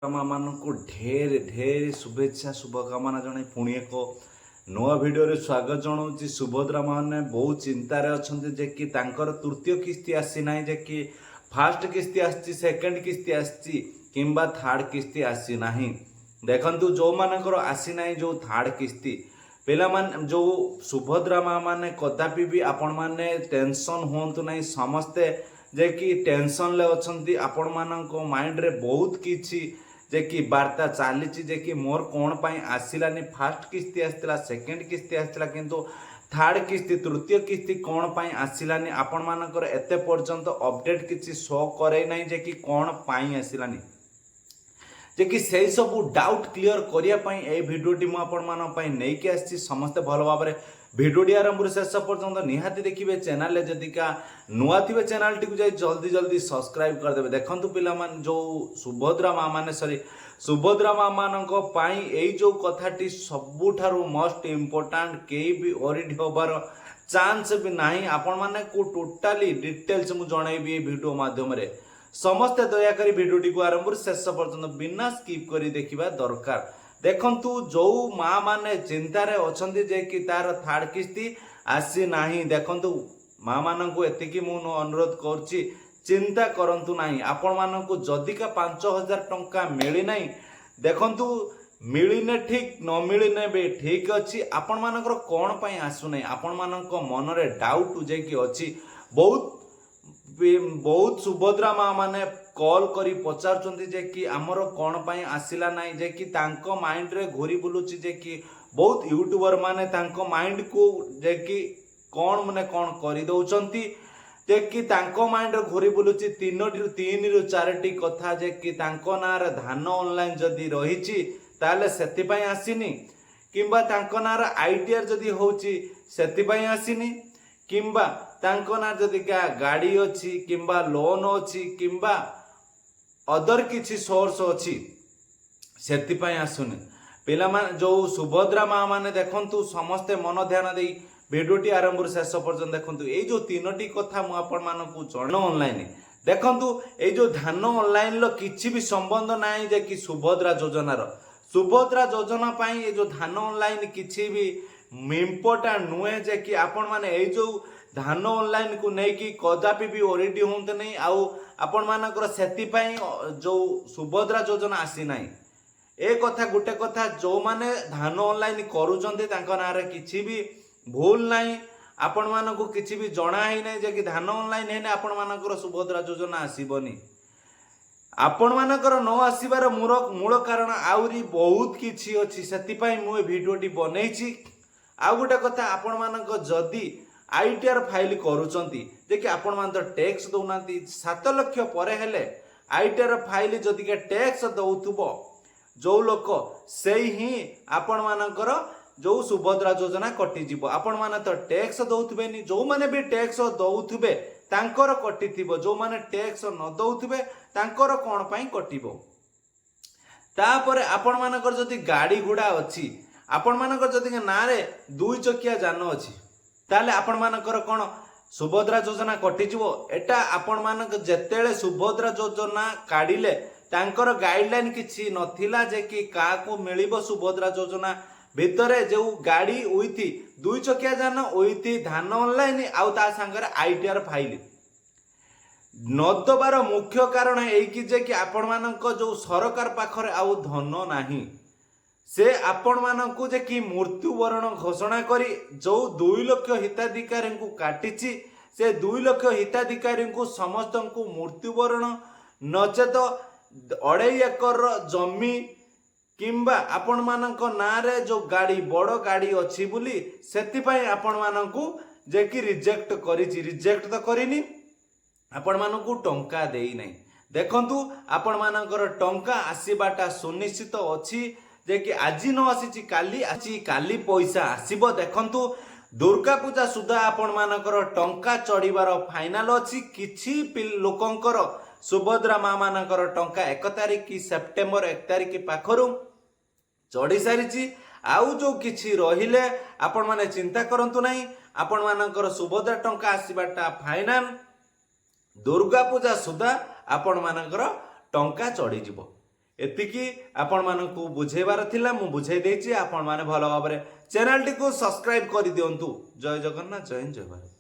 मानू ढेर ढेर शुभेच्छा शुभकामना जन पुणी एक नुआ भिडियो स्वागत जनाऊँ। सुभद्रा मैंने बहुत चिंतार अच्छा जे कि तृतीय किस्ती आसी ना जे कि फास्ट किस्ती आसी सेकेंड किस्ती आसी किंबा थर्ड किस्ती आसी ना। देखु जो मानकर आसी ना जो थर्ड किस्ती पिला मान जो सुभद्रा माँ मैंने कदापि भी आपण मैंने टेंशन हुंतु नहीं। समस्ते जे कि टेंशन ले अच्छी आपण मानक माइंड रे बहुत किछि जे कि वार्ता चली जे कि मोर कौन पाई आसिलानी फास्ट किस्ती आसला सेकेंड किस्ती आसला किंतु थर्ड किस्ती तृतीय किस्ती कौन पाई आसिलानी आपण मानकर एते पर्यंत अपडेट किछि शो करे नहीं जे कि कौन पाई आसिलानी जे कि से सब डाउट क्लियर करिया पई ए भिडियोटी मु आपण मान पई नै के आछि। समस्त भलो भाबरे भिडियोटी आरंभ शेष पर्यंत निहाती देखिए। चैनल जदि का नुआ थिबे चैनल टी को जाई जल्दी जल्दी सब्सक्राइब कर देबे। देखंतु पिला मान जो सुभद्रा माँ माने सॉरी सुभद्रा माँ मानक पाई एई जो कथाटी सबुठारु मोस्ट इम्पोर्टेंट केही भी ओरिड होबार चांस भी नाही। आपण माने को टोटाली डिटेल्स मु जणाइबी ए भिडियो माध्यम रे। समस्त दयाकरी भिडियोटी को आरंभ शेष पर्यंत बिना स्किप करी देखिबा दरकार। देखंतु जो माँ माने चिंतारे अछंती जे कि तार थर्ड किस्ती आसी नाही। देखंतु माँ मानकु एतिकी मु अनुरोध करछि चिंता करंतु नाही। आपण मानकु जदिका 5000 टंका मिली नाही देखंतु मिलिने ठीक न मिलिने भी ठीक अछि। आपण मानकर कोन पई आसु नाही आपण मानक मन रे डाउट जे कि अछि बहुत सुभद्रा माँ माने कॉल करी पचार जे कि आमर कौन पाई आसिला ना जे कि तांको माइंड रे घूरी बुलुची जे कि बहुत यूट्यूबर माने तांको माइंड को जे कि कौन माने कौन करी दउचंती जे कि तांको माइंड रे घूरी बुलुची 3 रु 4टी कथा जे कि तांको नार धान ऑनलाइन जदी रहिची ताले सेति पई आसीनी किंबा तांको नार आईटीआर जदी होउची सेति पई आसीनी किंबा तांको नार जदी का गाड़ी अछि किंबा लोन अछि किंबा अदर किछि सोर्स अछि सेति पई आसुनी। पिला मान जो सुभद्रा माँ माने देखंतु समस्त मन ध्यान देई भिडियोटी आरंभ शेष पर्यंत देखंतु ए जो 3टी कथा मु आपण मानकु जण ऑनलाइन देखंतु ए जो धान ऑनलाइन लो किछि भी संबंध नाही जे कि सुभद्रा योजना पाई ए जो धान ऑनलाइन किछि भी इम्पोर्टेंट नुहे जे कि आपण माने ए जो धान ऑनलाइन को नहीं कि कदापि भी ओरिडी होंते नहीं आउ आपण मानकर सेति पई जो सुभद्रा योजना आसी नाही। ए कथा गुटे कथा जो माने धान ऑनलाइन करूचंते तांको नारे किछि भी भूल नाही आपण मानको किछि भी जणा ही नाही जे कि धान ऑनलाइन हेने आपण मानकर सुभद्रा योजना आसीबनी। आपण मानकर न आसीबार मूल कारण आउरी बहुत किछि अछि सेति पई मु ए भिडियोटी बनेइछि। आ गुटे कथा आपण मानक जदी आईटीआर फाइल करूचंती जे कि आपण मान तो टैक्स दउनांती 7 लाख परे हेले आईटीआर फाइल जदी के टैक्स दउथुबो जो लोक से ही आपण मानकर जो सुभद्रा योजना कटि जीवो। आपण माने तो टैक्स दउथबेनी जो माने भी टैक्स दउथबे तांकर कटिथिबो जो माने टैक्स न दउथबे तांकर कोन पई कटिबो। तापरे आपण मानकर जदी गाड़ी गुडा अछि आपण मानकर जदी नारे 2 चकिया जान अछि ताले आपण मानकर कोन सुभद्रा योजना कटिजिवो। एटा आपण मानक जेतेले सुभद्रा योजना काढिले तांकर गाइडलाइन किछि नथिला जे कि काको मिलिबो सुभद्रा योजना भितरे जो गाड़ी उइथि 2 चकिया जान उइथि धान ऑनलाइन आउ ता संगर आईटीआर फाइल नदबार मुख्य कारण एई कि जे कि आपण मानक जो सरकार पाखरे आउ धन नाही से आपण मानकु जे कि मृत्युवरण घोषणा करी जो 2 लाख हिताधिकारी को काटिछि से 2 लाख हिताधिकारी को समस्त को मृत्युवरण नचेत 2.5 एकर जमी किंबा आपण मानक नारे जो गाड़ी बड़ गाड़ी अछि बुली सेति पई आपण मानकु जे कि रिजेक्ट करिछि। रिजेक्ट तो करिनी आपण मानकु टंका देई नै। देखंतु आपण मानकर टंका आसीबाटा सुनिश्चित अछि जे कि आज न आसी काली पैसा आसीबो। देखंतु दुर्गा पूजा सुधा आपण मानकर टंका चढ़ीबार फाइनल अछि। किछि लोकंकर सुभद्रा माँ मानकर टंका 1 तारिख की सेप्टेम्बर 1 तारिख पाखरु चढ़ी सारिछि। आउ जो किछि रहिले आपण माने चिंता करंतु नाही आपण मानकर सुभद्रा टंका आसीबाटा फाइनल दुर्गा पूजा सुधा आपण मानकर टंका चढ़ी जिवो। ଏତିକି ଆପଣମାନଙ୍କୁ ବୁଝେଇବାର ଥିଲା, ମୁଁ ବୁଝେଇ ଦେଇଛି। ଆପଣମାନେ ଭଲ ଭାବରେ ଚ୍ୟାନେଲଟିକୁ ସବସ୍କ୍ରାଇବ କରିଦିଅନ୍ତୁ। ଜୟ ଜଗନ୍ନାଥ, ଜୟ ହିନ୍ଦ, ଜୟ ଭାରତ।